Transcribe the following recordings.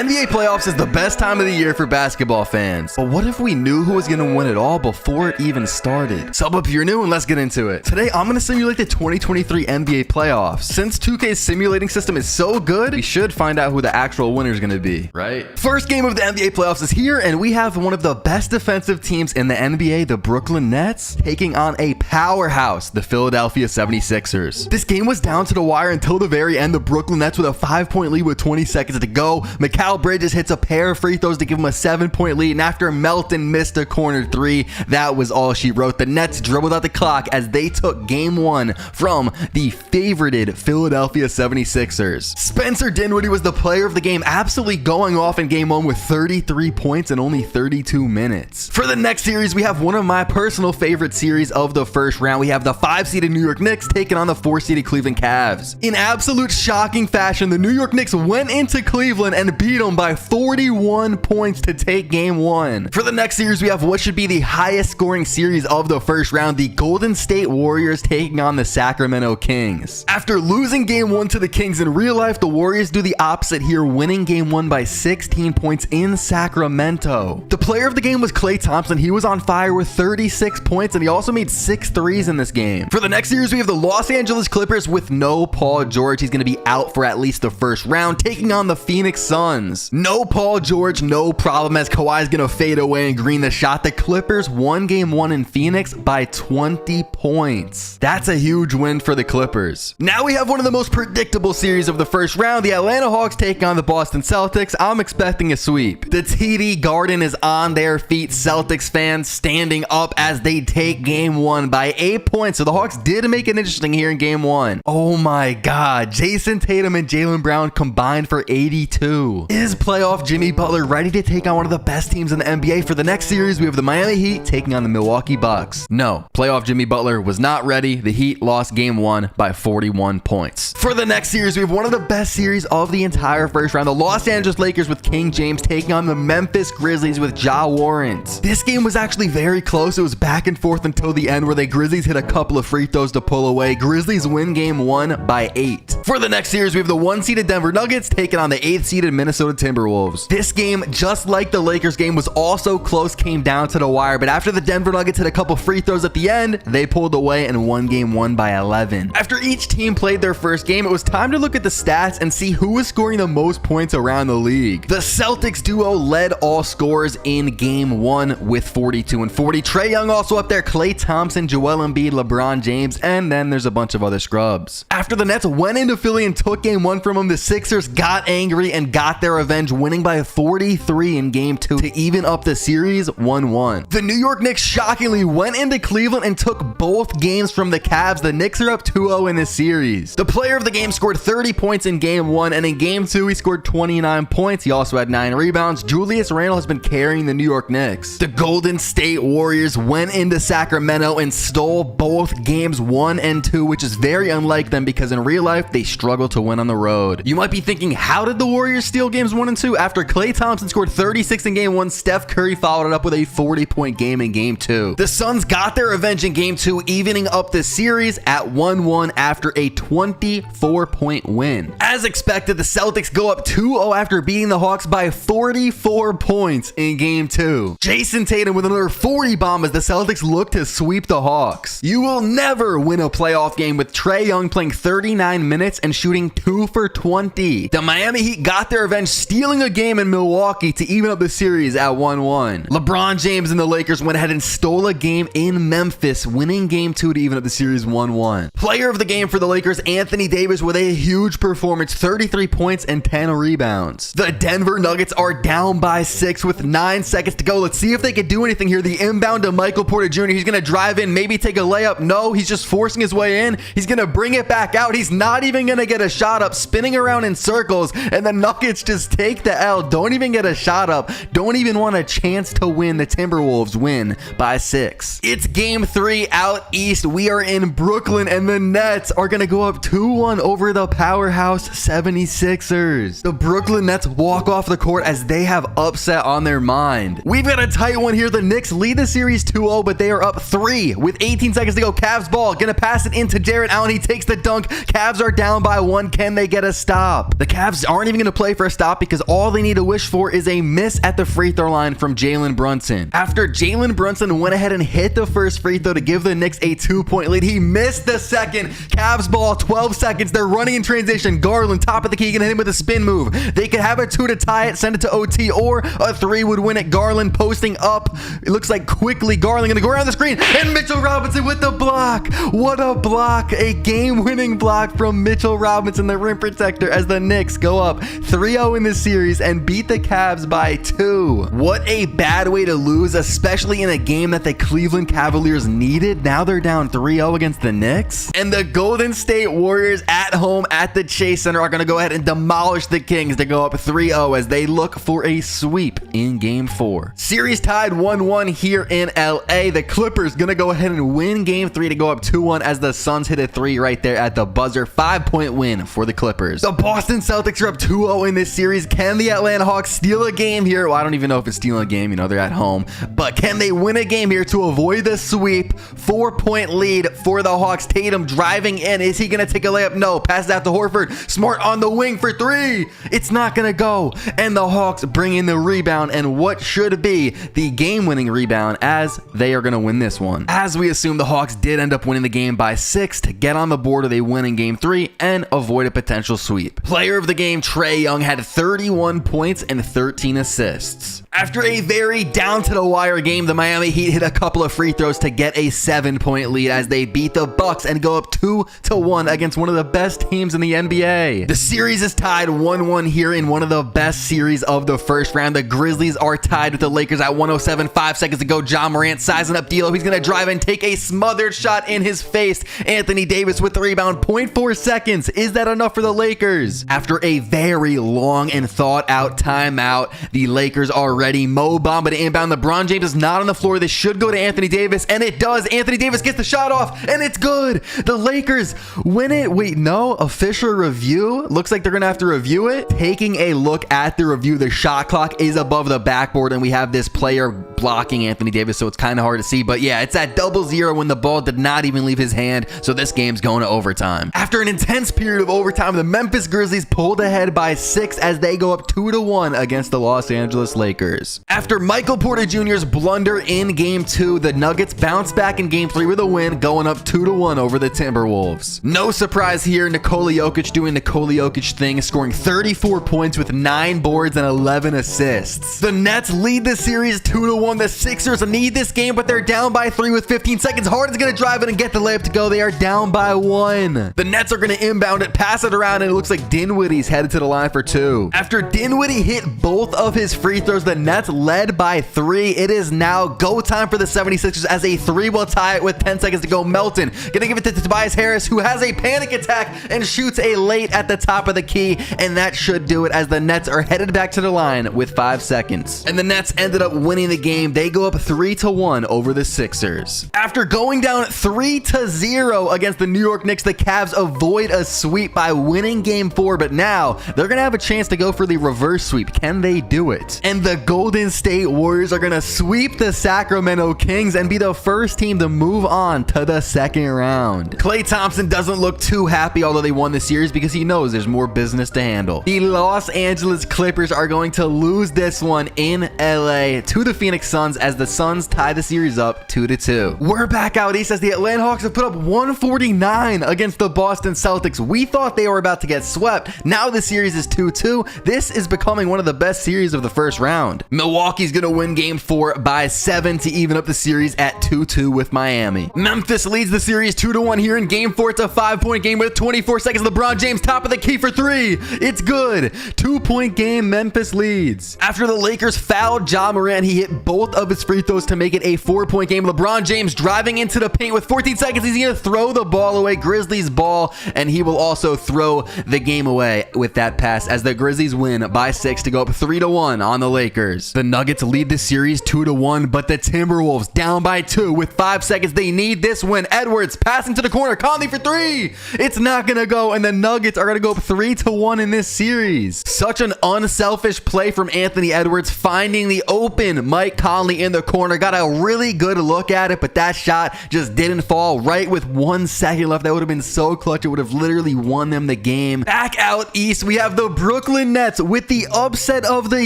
NBA playoffs is the best time of the year for basketball fans. But what if we knew who was going to win it all before it even started? Sub up if you're new and let's get into it. Today, I'm going to simulate the 2023 NBA playoffs. Since 2K's simulating system is so good, we should find out who the actual winner is going to be, right? First game of the NBA playoffs is here, and we have one of the best defensive teams in the NBA, the Brooklyn Nets, taking on a powerhouse, the Philadelphia 76ers. This game was down to the wire until the very end. The Brooklyn Nets with a 5-point lead with 20 seconds to go. Mikal Bridges hits a pair of free throws to give him a 7-point lead, and after Melton missed a corner three, that was all she wrote. The Nets dribbled out the clock as they took game one from the favorited Philadelphia 76ers. Spencer Dinwiddie was the player of the game, absolutely going off in game one with 33 points in only 32 minutes. For the next series, we have one of my personal favorite series of the first round. We have the 5-seeded New York Knicks taking on the 4-seeded Cleveland Cavs. In absolute shocking fashion, the New York Knicks went into Cleveland and beat them by 41 points to take game one. For the next series, we have what should be the highest scoring series of the first round, the Golden State Warriors taking on the Sacramento Kings. After losing game one to the Kings in real life, the Warriors do the opposite here, winning game one by 16 points in Sacramento. The player of the game was Klay Thompson. He was on fire with 36 points, and he also made 6 threes in this game. For the next series, we have the Los Angeles Clippers with no Paul George. He's going to be out for at least the first round, taking on the Phoenix Suns. No Paul George, no problem, as Kawhi's going to fade away and green the shot. The Clippers won game one in Phoenix by 20 points. That's a huge win for the Clippers. Now we have one of the most predictable series of the first round. The Atlanta Hawks taking on the Boston Celtics. I'm expecting a sweep. The TD Garden is on their feet. Celtics fans standing up as they take game one by 8 points. So the Hawks did make it interesting here in game one. Oh my God. Jason Tatum and Jaylen Brown combined for 82. Is playoff Jimmy Butler ready to take on one of the best teams in the NBA? For the next series, we have the Miami Heat taking on the Milwaukee Bucks. No, playoff Jimmy Butler was not ready. The Heat lost game one by 41 points. For the next series, we have one of the best series of the entire first round. The Los Angeles Lakers with King James taking on the Memphis Grizzlies with Ja Morant. This game was actually very close. It was back and forth until the end where the Grizzlies hit a couple of free throws to pull away. Grizzlies win game one by 8. For the next series, we have the 1-seeded Denver Nuggets taking on the 8th-seeded Minnesota Timberwolves. This game, just like the Lakers game, was also close, came down to the wire, but after the Denver Nuggets hit a couple free throws at the end, they pulled away and won game one by 11. After each team played their first game, it was time to look at the stats and see who was scoring the most points around the league. The Celtics duo led all scorers in game one with 42 and 40. Trae Young also up there, Klay Thompson, Joel Embiid, LeBron James, and then there's a bunch of other scrubs. After the Nets went into Philly and took game one from them, the Sixers got angry and got their revenge, winning by 43 in game two to even up the series 1-1. The New York Knicks shockingly went into Cleveland and took both games from the Cavs. The Knicks are up 2-0 in this series. The player of the game scored 30 points in game one, and in game two, he scored 29 points. He also had 9 rebounds. Julius Randle has been carrying the New York Knicks. The Golden State Warriors went into Sacramento and stole both games 1 and 2, which is very unlike them because in real life, they struggle to win on the road. You might be thinking, how did the Warriors steal games 1 and 2? After Klay Thompson scored 36 in game one, Steph Curry followed it up with a 40-point game in game two. The Suns got their revenge in game two, evening up the series at 1-1 after a 24-point win. As expected, the Celtics go up 2-0 after beating the Hawks by 44 points in game two. Jason Tatum with another 40 bomb as the Celtics look to sweep the Hawks. You will never win a playoff game with Trae Young playing 39 minutes and shooting 2 for 20. The Miami Heat got their revenge, stealing a game in Milwaukee to even up the series at 1-1. LeBron James and the Lakers went ahead and stole a game in Memphis, winning game two to even up the series 1-1. Player of the game for the Lakers, Anthony Davis, with a huge performance, 33 points and 10 rebounds. The Denver Nuggets are down by 6 with 9 seconds to go. Let's see if they can do anything here. The inbound to Michael Porter Jr. He's going to drive in, maybe take a layup. No, he's just forcing his way in. He's going to bring it back out. He's not even going to get a shot up, spinning around in circles, and the Nuggets just take the L. Don't even get a shot up. Don't even want a chance to win. The Timberwolves win by 6. It's game 3 out east. We are in Brooklyn, and the Nets are going to go up 2-1 over the powerhouse 76ers. The Brooklyn Nets walk off the court as they have upset on their mind. We've got a tight one here. The Knicks lead the series 2-0, but they are up 3 with 18 seconds to go. Cavs ball, gonna pass it into Jarrett Allen. He takes the dunk. Cavs are down by 1. Can they get a stop? The Cavs aren't even gonna play for a stop. stop because all they need to wish for is a miss at the free throw line from Jalen Brunson. After Jalen Brunson went ahead and hit the first free throw to give the Knicks a 2-point lead, he missed the second. Cavs ball, 12 seconds. They're running in transition. Garland, top of the key, gonna hit him with a spin move. They could have a 2 to tie it, send it to OT, or a 3 would win it. Garland posting up. It looks like quickly Garland gonna go around the screen, and Mitchell Robinson with the block. What a block. A game-winning block from Mitchell Robinson, the rim protector, as the Knicks go up 3-0 in this series and beat the Cavs by 2. What a bad way to lose, especially in a game that the Cleveland Cavaliers needed. Now they're down 3-0 against the Knicks. And the Golden State Warriors at home at the Chase Center are going to go ahead and demolish the Kings to go up 3-0 as they look for a sweep in Game 4. Series tied 1-1 here in LA. The Clippers going to go ahead and win Game 3 to go up 2-1 as the Suns hit a 3 right there at the buzzer. 5-point win for the Clippers. The Boston Celtics are up 2-0 in this series. Can the Atlanta Hawks steal a game here? Well, I don't even know if it's stealing a game. You know, they're at home. But can they win a game here to avoid the sweep? 4-point lead for the Hawks. Tatum driving in. Is he going to take a layup? No. Passes out to Horford. Smart on the wing for 3. It's not going to go. And the Hawks bring in the rebound and what should be the game-winning rebound as they are going to win this one. As we assume, the Hawks did end up winning the game by 6 to get on the board. They win in Game 3 and avoid a potential sweep. Player of the game, Trae Young, had 31 points and 13 assists. After a very down-to-the-wire game, the Miami Heat hit a couple of free throws to get a 7-point lead as they beat the Bucks and go up 2-1 against one of the best teams in the NBA. The series is tied 1-1 here in one of the best series of the first round. The Grizzlies are tied with the Lakers at 107. 5 seconds to go. Ja Morant sizing up D'Lo. He's going to drive and take a smothered shot in his face. Anthony Davis with the rebound. 0.4 seconds. Is that enough for the Lakers? After a very long and thought-out timeout, the Lakers are ready. Mo Bamba to inbound. LeBron James is not on the floor. This should go to Anthony Davis, and it does. Anthony Davis gets the shot off, and it's good. The Lakers win it. Wait, no. Official review? Looks like they're going to have to review it. Taking a look at the review, the shot clock is above the backboard, and we have this player blocking Anthony Davis, so it's kind of hard to see. But yeah, it's at 0-0 when the ball did not even leave his hand, so this game's going to overtime. After an intense period of overtime, the Memphis Grizzlies pulled ahead by 6 as they go up 2-1 against the Los Angeles Lakers. After Michael Porter Jr.'s blunder in Game 2, the Nuggets bounce back in Game 3 with a win, going up 2-1 over the Timberwolves. No surprise here, Nikola Jokic doing Nikola Jokic thing, scoring 34 points with 9 boards and 11 assists. The Nets lead the series 2-1. The Sixers need this game, but they're down by 3 with 15 seconds. Harden's going to drive in and get the layup to go. They are down by 1. The Nets are going to inbound it, pass it around, and it looks like Dinwiddie's headed to the line for 2. After Dinwiddie hit both of his free throws, the Nets led by 3. It is now go time for the 76ers as a 3 will tie it with 10 seconds to go. Melton gonna give it to Tobias Harris, who has a panic attack and shoots a late at the top of the key, and that should do it as the Nets are headed back to the line with 5 seconds. And the Nets ended up winning the game. They go up 3-1 over the Sixers. After going down 3-0 against the New York Knicks, the Cavs avoid a sweep by winning Game 4, but now they're gonna have a chance to go for the reverse sweep. Can they do it? And the Golden State Warriors are gonna sweep the Sacramento Kings and be the first team to move on to the second round. Klay Thompson doesn't look too happy, although they won the series, because he knows there's more business to handle. The Los Angeles Clippers are going to lose this one in LA to the Phoenix Suns as the Suns tie the series up 2-2. We're back out east as the Atlanta Hawks have put up 149 against the Boston Celtics. We thought they were about to get swept. Now the series is 2-2. This is becoming one of the best series of the first round. Milwaukee's going to win Game 4 by 7 to even up the series at 2-2 with Miami. Memphis leads the series 2-1 here in Game 4. It's a 5-point game with 24 seconds. LeBron James top of the key for 3. It's good. 2-point game. Memphis leads. After the Lakers fouled Ja Morant, he hit both of his free throws to make it a 4-point game. LeBron James driving into the paint with 14 seconds. He's going to throw the ball away. Grizzlies ball, and he will also throw the game away with that pass as the Grizzlies win by 6 to go up 3-1 on the Lakers. The Nuggets lead the series 2-1 3-1, but the Timberwolves down by 2 with 5 seconds. They need this win. Edwards passing to the corner. Conley for 3. It's not going to go, and the Nuggets are going to go up 3-1 in this series. Such an unselfish play from Anthony Edwards, finding the open Mike Conley in the corner. Got a really good look at it, but that shot just didn't fall right with 1 second left. That would have been so clutch. It would have literally won them the game. Back out east, we have the Brooklyn Nets with the upset of the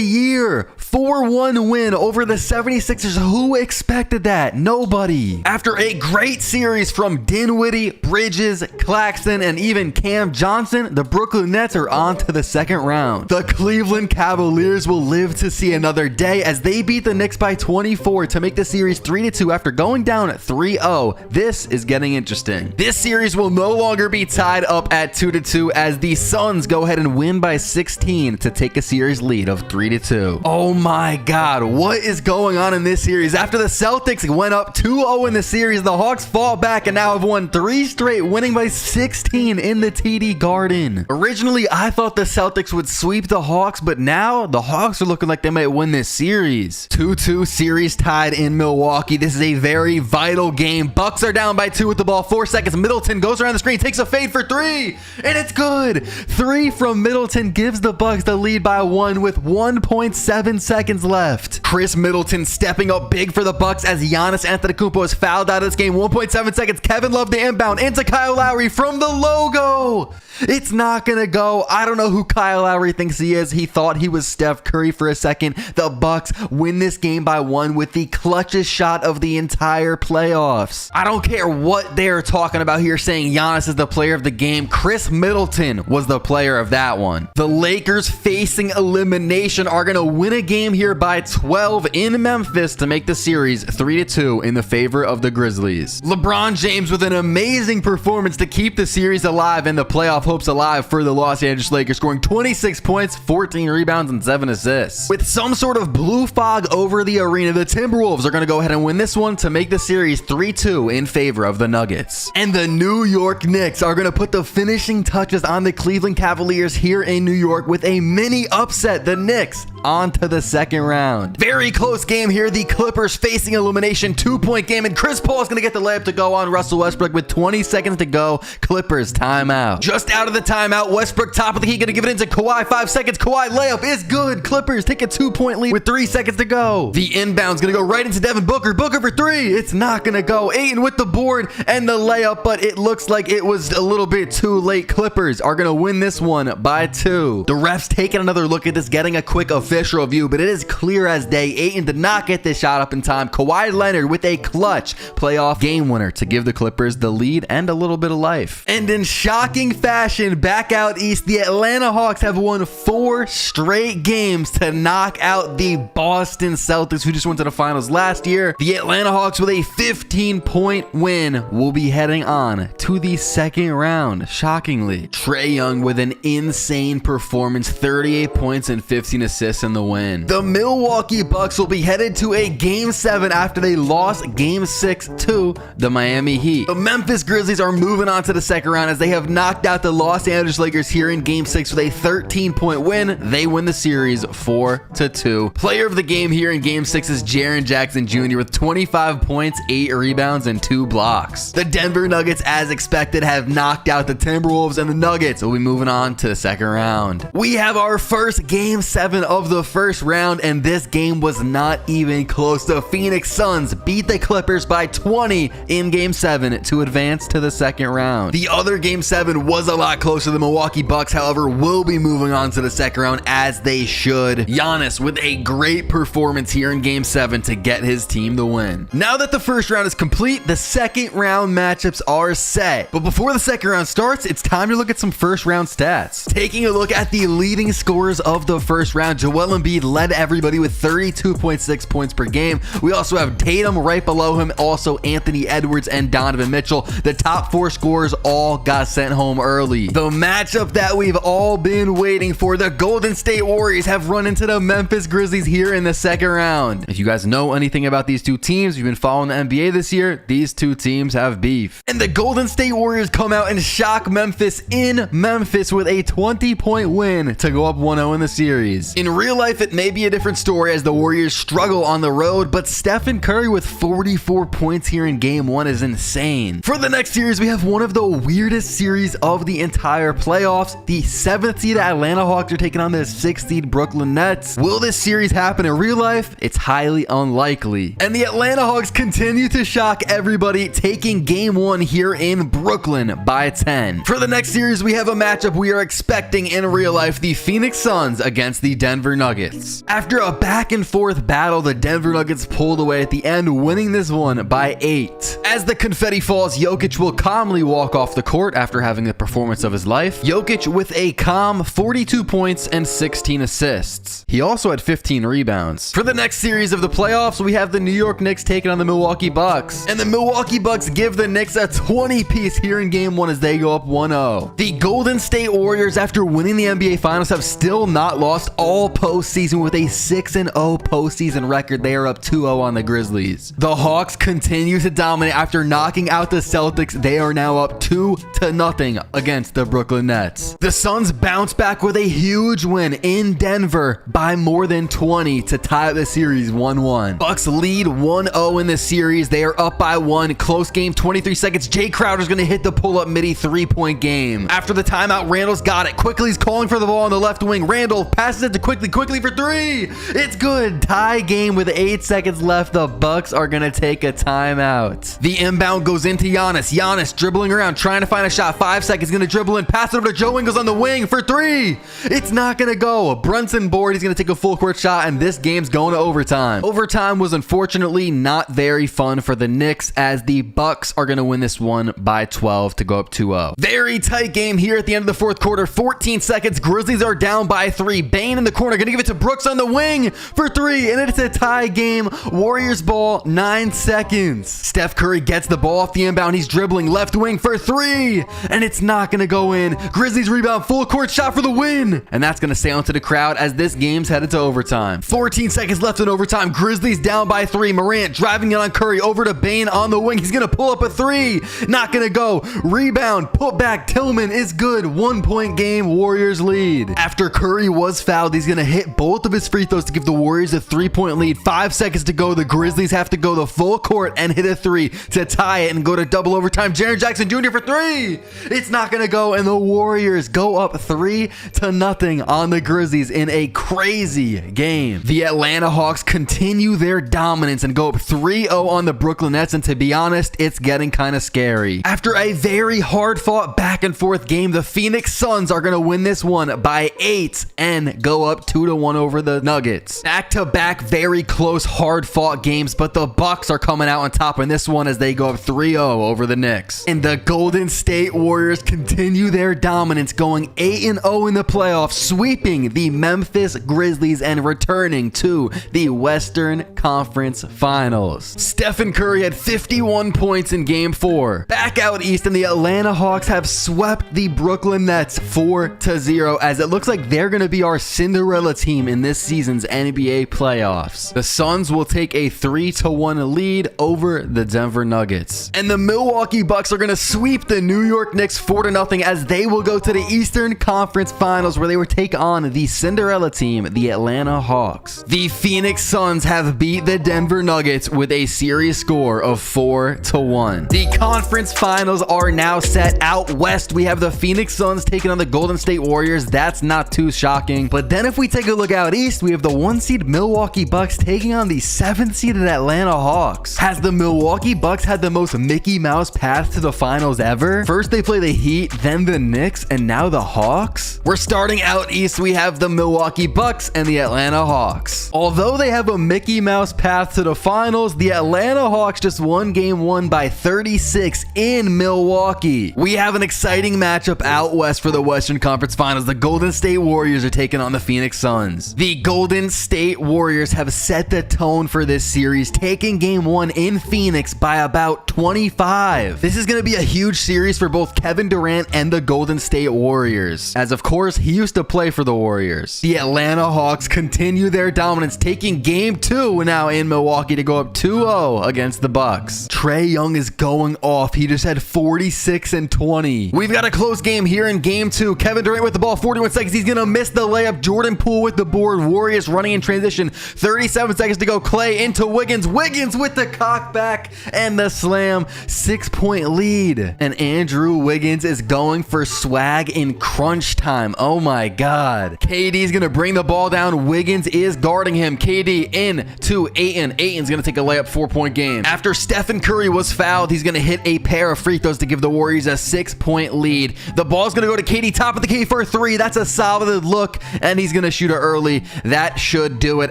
year. 4-1 win over the 76ers. Who expected that? Nobody. After a great series from Dinwiddie, Bridges, Claxton, and even Cam Johnson, the Brooklyn Nets are on to the second round. The Cleveland Cavaliers will live to see another day as they beat the Knicks by 24 to make the series 3-2 after going down 3-0. This is getting interesting. This series will no longer be tied up at 2-2 as the Suns go ahead and win by 16 to take a series lead of 3-2. Oh my God, what is going on in this series? After the Celtics went up 2-0 in the series, the Hawks fall back and now have won 3 straight, winning by 16 in the TD Garden. Originally, I thought the Celtics would sweep the Hawks, but now the Hawks are looking like they might win this series. 2-2 series tied in Milwaukee. This is a very vital game. Bucks are down by 2 with the ball. 4 seconds. Middleton goes around the screen, takes a fade for 3, and it's good. 3 from Middleton gives the Bucks the lead by 1 with 1.7 seconds left. Chris Middleton stepping up big for the Bucks as Giannis Antetokounmpo is fouled out of this game. 1.7 seconds. Kevin Love the inbound into Kyle Lowry from the logo. It's not gonna go. I don't know who Kyle Lowry thinks he is. He thought he was Steph Curry for a second. The Bucks win this game by 1 with the clutchest shot of the entire playoffs. I don't care what they're talking about here saying Giannis is the player of the game. Chris Middleton was the player of that one. The Lakers, facing elimination, are gonna win a game here by 12 in Memphis to make the series 3-2 in the favor of the Grizzlies. LeBron James with an amazing performance to keep the series alive and the playoff hopes alive for the Los Angeles Lakers, scoring 26 points, 14 rebounds, and 7 assists. With some sort of blue fog over the arena, the Timberwolves are going to go ahead and win this one to make the series 3-2 in favor of the Nuggets. And the New York Knicks are going to put the finishing touches on the Cleveland Cavaliers here in New York with a mini upset. The Knicks on to the second round. Very close game here. The Clippers facing elimination, 2-point game, and Chris Paul is going to get the layup to go on Russell Westbrook with 20 seconds to go. Clippers timeout. Just out of the timeout, Westbrook top of the key, going to give it into Kawhi. 5 seconds. Kawhi layup is good. Clippers take a 2-point lead with 3 seconds to go. The inbound's going to go right into Devin Booker. Booker for 3. It's not going to go. Ayton with the board and the layup, but it looks like it was a little bit too late. Clippers are going to win this one by 2. The refs taking another look at this, getting a quick official review, but it is clear as day. Ayton did not get this shot up in time. Kawhi Leonard with a clutch playoff game winner to give the Clippers the lead and a little bit of life. And in shocking fashion, back out east, the Atlanta Hawks have won 4 straight games to knock out the Boston Celtics, who just went to the finals last year. The Atlanta Hawks with a 15-point win will be heading on to the second round. Shockingly, Trae Young with an insane performance, 38 points and 15 assists in the win. The Milwaukee Bucks will be headed to a Game 7 after they lost Game 6 to the Miami Heat. The Memphis Grizzlies are moving on to the second round as they have knocked out the Los Angeles Lakers here in Game 6 with a 13-point win. They win the series 4-2. Player of the game here in Game 6 is Jaren Jackson Jr. with 25 points, 8 rebounds, and 2 blocks. The Denver Nuggets, as expected, have knocked out the Timberwolves, and the Nuggets will be moving on to the second round. We have our first Game 7 of the first round, and this game was not even close. The Phoenix Suns beat the Clippers by 20 in Game 7 to advance to the second round. The other Game 7 was a lot closer. The Milwaukee Bucks, however, will be moving on to the second round, as they should. Giannis with a great performance here in Game 7 to get his team the win. Now that the first round is complete, the second round matchups are set. But before the second round starts, it's time to look at some first round stats. Taking a look at the leading scorers of the first round, Joel Embiid led everybody with 32.6 points per game. We also have Tatum right below him, also Anthony Edwards and Donovan Mitchell. The top 4 scorers all got sent home early. The matchup that we've all been waiting for, the Golden State Warriors have run into the Memphis Grizzlies here in the second round. If you guys know anything about these two teams, you've been following the NBA this year, these two teams have beef. And the Golden State Warriors come out and shock Memphis in Memphis with a 20-point win to go up 1-0 in the series. In real life, it may be a different story as the Warriors struggle struggle on the road, but Stephen Curry with 44 points here in game 1 is insane. For the next series, we have one of the weirdest series of the entire playoffs. The 7th seed Atlanta Hawks are taking on the 6th seed Brooklyn Nets. Will this series happen in real life? It's highly unlikely. And the Atlanta Hawks continue to shock everybody, taking game 1 here in Brooklyn by 10. For the next series, we have a matchup we are expecting in real life, the Phoenix Suns against the Denver Nuggets. After a back and forth battle, the Denver Nuggets pulled away at the end, winning this one by 8. As the confetti falls, Jokic will calmly walk off the court after having the performance of his life. Jokic with a calm 42 points and 16 assists. He also had 15 rebounds. For the next series of the playoffs, we have the New York Knicks taking on the Milwaukee Bucks. And the Milwaukee Bucks give the Knicks a 20-piece here in game 1 as they go up 1-0. The Golden State Warriors, after winning the NBA Finals, have still not lost all postseason with a 6-0 postseason record. They are up 2-0 on the Grizzlies. The Hawks continue to dominate after knocking out the Celtics. They are now up 2-0 against the Brooklyn Nets. The Suns bounce back with a huge win in Denver by more than 20 to tie up the series 1-1. Bucks lead 1-0 in the series. They are up by 1. Close game, 23 seconds. Jay Crowder's going to hit the pull-up midi 3-point game. After the timeout, Randall's got it. Quickly's calling for the ball on the left wing. Randall passes it to Quickly for 3. It's good. Tie game with 8 seconds left. The Bucks are going to take a timeout. The inbound goes into Giannis. Giannis dribbling around, trying to find a shot. 5 seconds. Going to dribble in. Pass it over to Joe Ingles on the wing for 3. It's not going to go. Brunson board. He's going to take a full court shot, and this game's going to overtime. Overtime was unfortunately not very fun for the Knicks, as the Bucks are going to win this one by 12 to go up 2-0. Very tight game here at the end of the fourth quarter. 14 seconds. Grizzlies are down by 3. Bane in the corner. Going to give it to Brooks on the wing for 3, and it's a tie game. Warriors ball, 9 seconds. Steph Curry gets the ball off the inbound. He's dribbling left wing for 3, and it's not going to go in. Grizzlies rebound, full court shot for the win, and that's going to sail into the crowd as this game's headed to overtime. 14 seconds left in overtime. Grizzlies down by 3. Morant driving it on Curry over to Bane on the wing. He's going to pull up a 3. Not going to go. Rebound, put back. Tillman is good. 1-point game. Warriors lead. After Curry was fouled, he's going to hit both of his free throws to give the Warriors a 3-point lead. 5 seconds to go. The Grizzlies have to go the full court and hit a 3 to tie it and go to double overtime. Jaren Jackson Jr. for 3. It's not going to go, and the Warriors go up 3-0 on the Grizzlies in a crazy game. The Atlanta Hawks continue their dominance and go up 3-0 on the Brooklyn Nets, and to be honest, it's getting kind of scary. After a very hard-fought back-and-forth game, the Phoenix Suns are going to win this one by 8 and go up 2-1 over the Nuggets. Back-to-back very close, hard-fought games, but the Bucks are coming out on top in this one as they go up 3-0 over the Knicks. And the Golden State Warriors continue their dominance, going 8-0 in the playoffs, sweeping the Memphis Grizzlies and returning to the Western Conference Finals. Stephen Curry had 51 points in Game 4. Back out east, and the Atlanta Hawks have swept the Brooklyn Nets 4-0, as it looks like they're going to be our Cinderella team in this season's NBA playoffs. The Suns will take a 3-1 lead over the Denver Nuggets. And the Milwaukee Bucks are going to sweep the New York Knicks 4-0 as they will go to the Eastern Conference Finals, where they will take on the Cinderella team, the Atlanta Hawks. The Phoenix Suns have beat the Denver Nuggets with a series score of 4-1. The conference finals are now set. Out west, we have the Phoenix Suns taking on the Golden State Warriors. That's not too shocking. But then if we take a look out east, we have the 1-seed Milwaukee Bucks taking on the 7th-seeded Atlanta Hawks. Has the Milwaukee Bucks had the most Mickey Mouse path to the finals ever? First they play the Heat, then the Knicks, and now the Hawks? We're starting out east. We have the Milwaukee Bucks and the Atlanta Hawks. Although they have a Mickey Mouse path to the finals, the Atlanta Hawks just won game 1 by 36 in Milwaukee. We have an exciting matchup out west for the Western Conference Finals. The Golden State Warriors are taking on the Phoenix Suns. The Golden State Warriors have set the tone for this series, taking game 1 in Phoenix by about 25. This is going to be a huge series for both Kevin Durant and the Golden State Warriors, as of course he used to play for the Warriors. The Atlanta Hawks continue their dominance, taking game 2 now in Milwaukee to go up 2-0 against the Bucks. Trae Young is going off. He just had 46 and 20. We've got a close game here in game 2. Kevin Durant with the ball, 41 seconds. He's going to miss the layup. Jordan Poole with the board. Warriors running in transition. 30 37 seconds to go. Clay into Wiggins. Wiggins with the cock back and the slam. 6-point lead. And Andrew Wiggins is going for swag in crunch time. Oh my God. KD's going to bring the ball down. Wiggins is guarding him. KD in to Ayton. Ayton's going to take a layup 4-point game. After Stephen Curry was fouled, he's going to hit a pair of free throws to give the Warriors a 6-point lead. The ball's going to go to KD, top of the key for a 3. That's a solid look, and he's going to shoot it early. That should do it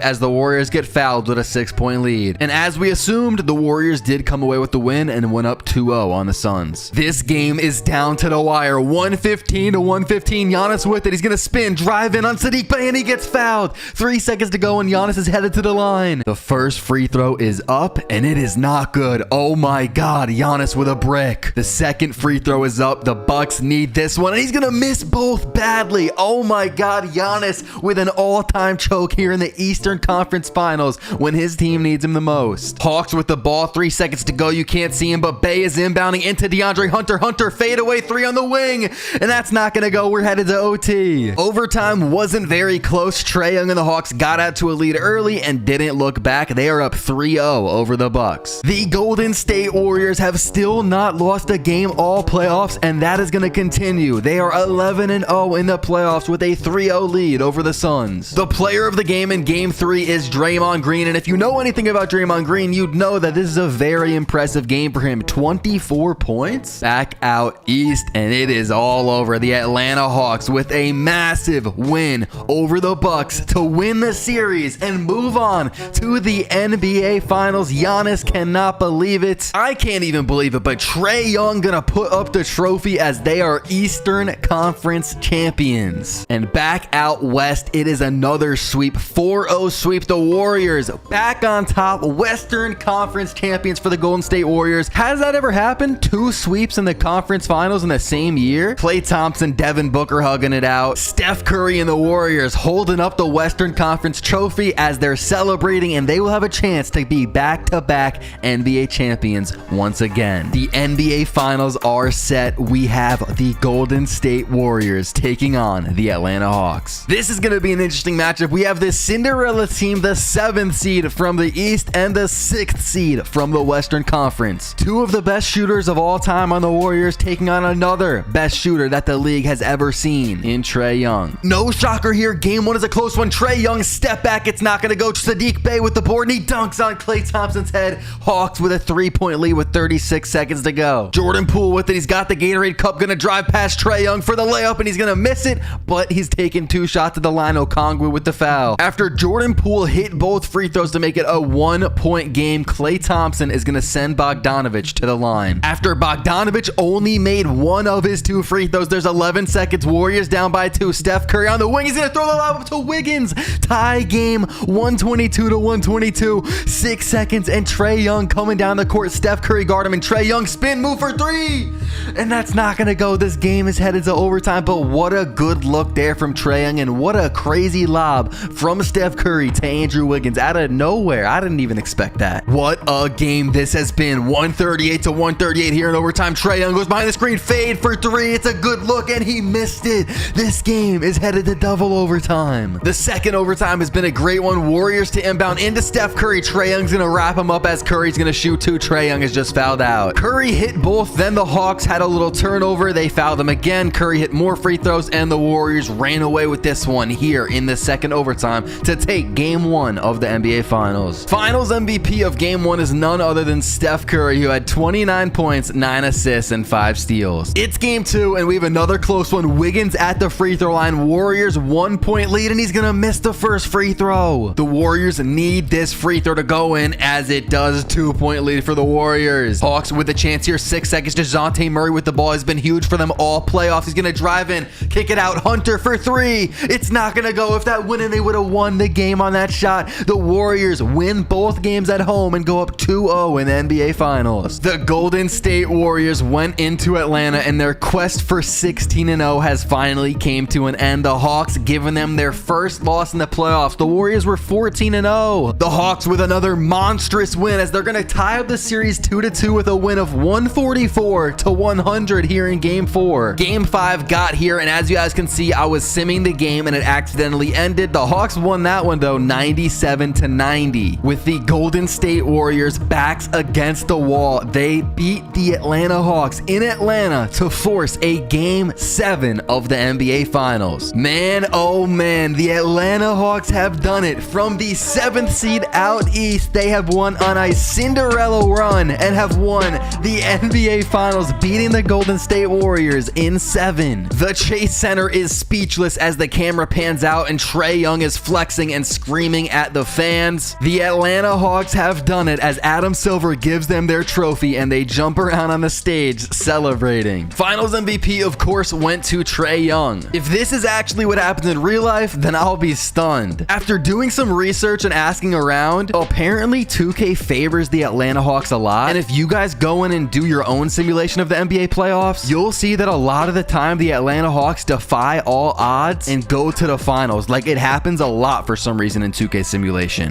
as the Warriors get fouled with a 6-point lead. And as we assumed, the Warriors did come away with the win and went up 2-0 on the Suns. This game is down to the wire. 115 to 115. Giannis with it. He's going to spin, drive in on Sadiq Bey, and he gets fouled. 3 seconds to go, and Giannis is headed to the line. The first free throw is up, and it is not good. Oh my God, Giannis with a brick. The second free throw is up. The Bucks need this one, and he's going to miss both badly. Oh my God, Giannis with an all-time choke here in the Eastern Conference Finals when his team needs him the most. Hawks with the ball. 3 seconds to go. You can't see him, but Bey is inbounding into DeAndre Hunter. Hunter fadeaway 3 on the wing, and that's not going to go. We're headed to OT. Overtime wasn't very close. Trae Young and the Hawks got out to a lead early and didn't look back. They are up 3-0 over the Bucks. The Golden State Warriors have still not lost a game all playoffs, and that is going to continue. They are 11-0 in the playoffs with a 3-0 lead over the Suns. The player of the game in Game 3 is Draymond Green, and if you know anything about Draymond Green, you'd know that this is a very impressive game for him. 24 points. Back out east, and it is all over. The Atlanta Hawks with a massive win over the Bucks to win the series and move on to the NBA Finals. Giannis cannot believe it. I can't even believe it, but Trae Young gonna put up the trophy as they are Eastern Conference champions. And back out west, it is another sweep. 4-0 sweep. The Warriors back on top. Western Conference champions for the Golden State Warriors. Has that ever happened? 2 sweeps in the conference finals in the same year? Klay Thompson, Devin Booker hugging it out. Steph Curry and the Warriors holding up the Western Conference trophy as they're celebrating, and they will have a chance to be back-to-back NBA champions once again. The NBA Finals are set. We have the Golden State Warriors taking on the Atlanta Hawks. This is going to be an interesting matchup. We have the Cinderella team, the 7th seed from the East and the 6th seed from the Western Conference. 2 of the best shooters of all time on the Warriors taking on another best shooter that the league has ever seen in Trae Young. No shocker here. Game 1 is a close one. Trae Young step back. It's not going to go. Sadiq Bey with the board, and he dunks on Klay Thompson's head. Hawks with a 3-point lead with 36 seconds to go. Jordan Poole with it. He's got the Gatorade cup. Going to drive past Trae Young for the layup, and he's going to miss it, but he's taking 2 shots at the line. Okongwu with the foul. After Jordan Poole hit both free throws to make it a 1-point game, Klay Thompson is going to send Bogdanovich to the line. After Bogdanovich only made 1 of his 2 free throws, there's 11 seconds. Warriors down by 2. Steph Curry on the wing. He's going to throw the lob up to Wiggins. Tie game 122 to 122. 6 seconds, and Trae Young coming down the court. Steph Curry guard him, and Trae Young spin move for 3. And that's not going to go. This game is headed to overtime, but what a good look there from Trae Young, and what a crazy lob from Steph Curry to Andrew Wiggins out of nowhere. I didn't even expect that. What a game this has been. 138 to 138 here in overtime. Trae Young goes behind the screen, fade for 3. It's a good look, and he missed it. This game is headed to double overtime. The second overtime has been a great one. Warriors to inbound into Steph Curry. Trae Young's going to wrap him up as Curry's going to shoot 2. Trae Young has just fouled out. Curry hit both. Then the Hawks had a little turnover. They fouled him again. Curry hit more free throws, and the Warriors ran away with this one here in the second overtime to take game 1 of the NBA Finals. Finals MVP of game 1 is none other than Steph Curry, who had 29 points, 9 assists, and 5 steals. It's game 2, and we have another close one. Wiggins at the free throw line. Warriors 1-point lead, and he's going to miss the first free throw. The Warriors need this free throw to go in, as it does. 2-point lead for the Warriors. Hawks with a chance here. 6 seconds. DeJounte Murray with the ball has been huge for them all playoffs. He's going to drive in, kick it out. Hunter for 3. It's not going to go. If that went in, they would have won the game on that shot. The Warriors win both games at home and go up 2-0 in the NBA Finals. The Golden State Warriors went into Atlanta, and their quest for 16-0 has finally came to an end. The Hawks giving them their first loss in the playoffs. The Warriors were 14-0. The Hawks with another monstrous win as they're going to tie up the series 2-2 with a win of 144 to 100 here in game 4. Game 5 got here, and as you guys can see, I was simming the game and it accidentally ended. The Hawks won that one though, 90 97-90. With the Golden State Warriors backs against the wall, they beat the Atlanta Hawks in Atlanta to force a Game 7 of the NBA Finals. Man, oh man, the Atlanta Hawks have done it. From the 7th seed out east, they have won on a Cinderella run and have won the NBA Finals, beating the Golden State Warriors in 7. The Chase Center is speechless as the camera pans out and Trae Young is flexing and screaming at the fans. The Atlanta Hawks have done it as Adam Silver gives them their trophy and they jump around on the stage celebrating. Finals MVP, of course, went to Trae Young. If this is actually what happens in real life, then I'll be stunned. After doing some research and asking around, apparently 2K favors the Atlanta Hawks a lot. And if you guys go in and do your own simulation of the NBA playoffs, you'll see that a lot of the time the Atlanta Hawks defy all odds and go to the finals. Like, it happens a lot for some reason in 2K simulation.